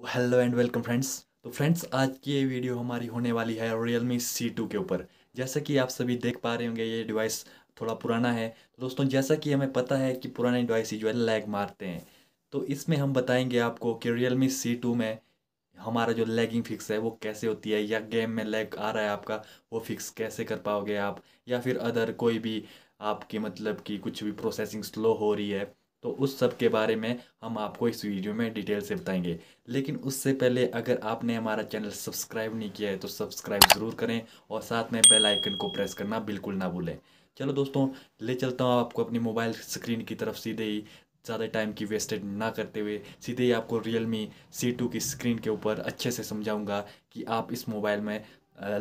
Hello and welcome friends. तो friends, आज की ये वीडियो हमारी होने वाली है Realme C2 के ऊपर। जैसा कि आप सभी देख पा रहे होंगे, ये डिवाइस थोड़ा पुराना है। तो दोस्तों, जैसा कि हमें पता है कि पुराने डिवाइस ही जो है लैग मारते हैं, तो इसमें हम बताएंगे आपको कि Realme C2 में हमारा जो लैगिंग फिक्स है वो कैसे होती है, या गेम में लैग आ रहा है आपका, वो फिक्स कैसे कर पाओगे आप, या फिर अदर कोई भी आपकी मतलब कि कुछ भी प्रोसेसिंग स्लो हो रही है, तो उस सब के बारे में हम आपको इस वीडियो में डिटेल से बताएंगे। लेकिन उससे पहले अगर आपने हमारा चैनल सब्सक्राइब नहीं किया है तो सब्सक्राइब ज़रूर करें, और साथ में बेल आइकन को प्रेस करना बिल्कुल ना भूलें। चलो दोस्तों, ले चलता हूँ आपको अपनी मोबाइल स्क्रीन की तरफ। सीधे ही ज़्यादा टाइम की वेस्टेड ना करते हुए सीधे ही आपको Realme C2 की स्क्रीन के ऊपर अच्छे से समझाऊंगा कि आप इस मोबाइल में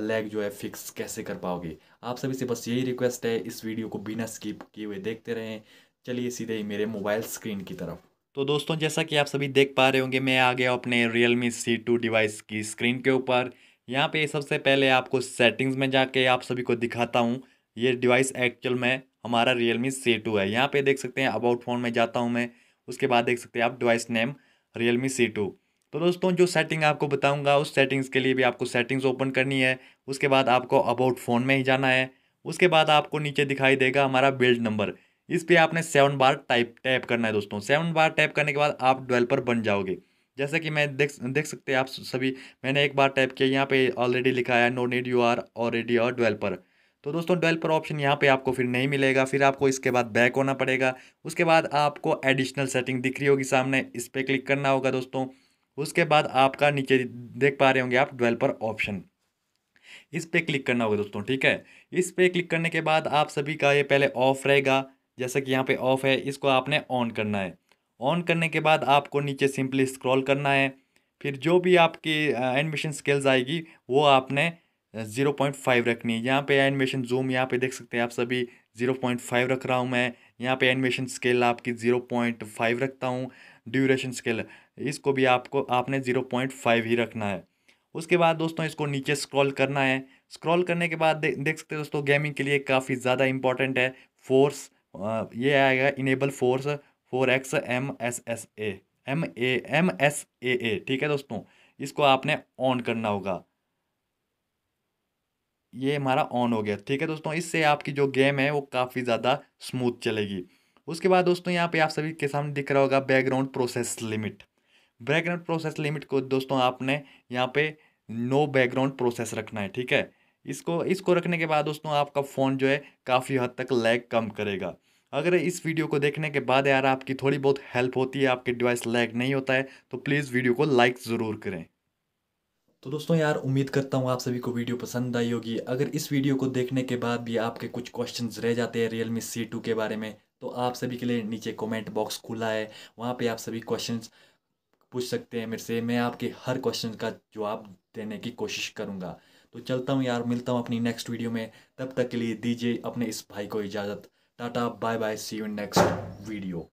लैग जो है फिक्स कैसे कर पाओगे। आप सभी से बस यही रिक्वेस्ट है, इस वीडियो को बिना स्किप किए हुए देखते रहें। चलिए सीधे ही मेरे मोबाइल स्क्रीन की तरफ। तो दोस्तों, जैसा कि आप सभी देख पा रहे होंगे, मैं आ गया अपने Realme C2 डिवाइस की स्क्रीन के ऊपर। यहाँ पे सबसे पहले आपको सेटिंग्स में जाके आप सभी को दिखाता हूँ। ये डिवाइस एक्चुअल में हमारा Realme C2 है। यहाँ पे देख सकते हैं, अबाउट फ़ोन में जाता हूँ मैं। उसके बाद देख सकते हैं आप डिवाइस नेम Realme C2। तो दोस्तों, जो सेटिंग आपको बताऊँगा, उस सेटिंग्स के लिए भी आपको सेटिंग्स ओपन करनी है। उसके बाद आपको अबाउट फ़ोन में ही जाना है। उसके बाद आपको नीचे दिखाई देगा हमारा बिल्ड नंबर। इस पे आपने 7 बार टैप करना है दोस्तों। 7 बार टैप करने के बाद आप डेवलपर बन जाओगे। जैसे कि मैं देख सकते हैं आप सभी। मैंने एक बार टैप किया, यहाँ पे ऑलरेडी लिखा है no need, you are already our developer. तो दोस्तों, डेवलपर ऑप्शन यहाँ पे आपको फिर नहीं मिलेगा, फिर आपको इसके बाद बैक होना पड़ेगा। उसके बाद आपको एडिशनल सेटिंग दिख रही होगी सामने, इस पर क्लिक करना होगा दोस्तों। उसके बाद आपका नीचे देख पा रहे होंगे आप डेवलपर ऑप्शन, इस पे क्लिक करना होगा दोस्तों। ठीक है, इस पे क्लिक करने के बाद आप सभी का ये पहले ऑफ रहेगा। जैसा कि यहाँ पे ऑफ है, इसको आपने ऑन करना है। ऑन करने के बाद आपको नीचे सिंपली स्क्रॉल करना है। फिर जो भी आपकी एनिमेशन स्किल्स आएगी वो आपने 0.5 रखनी है। यहाँ पे एनिमेशन जूम, यहाँ पे देख सकते हैं आप सभी, 0.5 रख रहा हूँ मैं। यहाँ पे एनिमेशन स्केल आपकी 0.5 रखता हूँ। ड्यूरेशन स्केल, इसको भी आपने 0.5 ही रखना है। उसके बाद दोस्तों, इसको नीचे स्क्रॉल करना है। स्क्रॉल करने के बाद देख सकते हैं दोस्तों, गेमिंग के लिए काफ़ी ज़्यादा इंपॉर्टेंट है फोर्स। ये आएगा इनेबल फोर्स 4x MSSA। ठीक है दोस्तों, इसको आपने ऑन करना होगा। ये हमारा ऑन हो गया। ठीक है दोस्तों, इससे आपकी जो गेम है वो काफ़ी ज़्यादा स्मूथ चलेगी। उसके बाद दोस्तों, यहाँ पे आप सभी के सामने दिख रहा होगा background process limit. Background process limit को दोस्तों आपने यहाँ पे नो बैकग्राउंड प्रोसेस रखना है। ठीक है, इसको इसको रखने के बाद दोस्तों, आपका फ़ोन जो है काफ़ी हद तक लैग कम करेगा। अगर इस वीडियो को देखने के बाद यार आपकी थोड़ी बहुत हेल्प होती है, आपके डिवाइस लैग नहीं होता है, तो प्लीज़ वीडियो को लाइक ज़रूर करें। तो दोस्तों यार, उम्मीद करता हूँ आप सभी को वीडियो पसंद आई होगी। अगर इस वीडियो को देखने के बाद भी आपके कुछ क्वेश्चंस रह जाते हैं Realme C2 के बारे में, तो आप सभी के लिए नीचे कमेंट बॉक्स खुला है। वहाँ पे आप सभी क्वेश्चंस पूछ सकते हैं मेरे से। मैं आपके हर क्वेश्चन का जवाब देने की कोशिश करूँगा। तो चलता हूँ यार, मिलता हूँ अपनी नेक्स्ट वीडियो में। तब तक के लिए दीजिए अपने इस भाई को इजाज़त। Tata bye bye, see you in next video.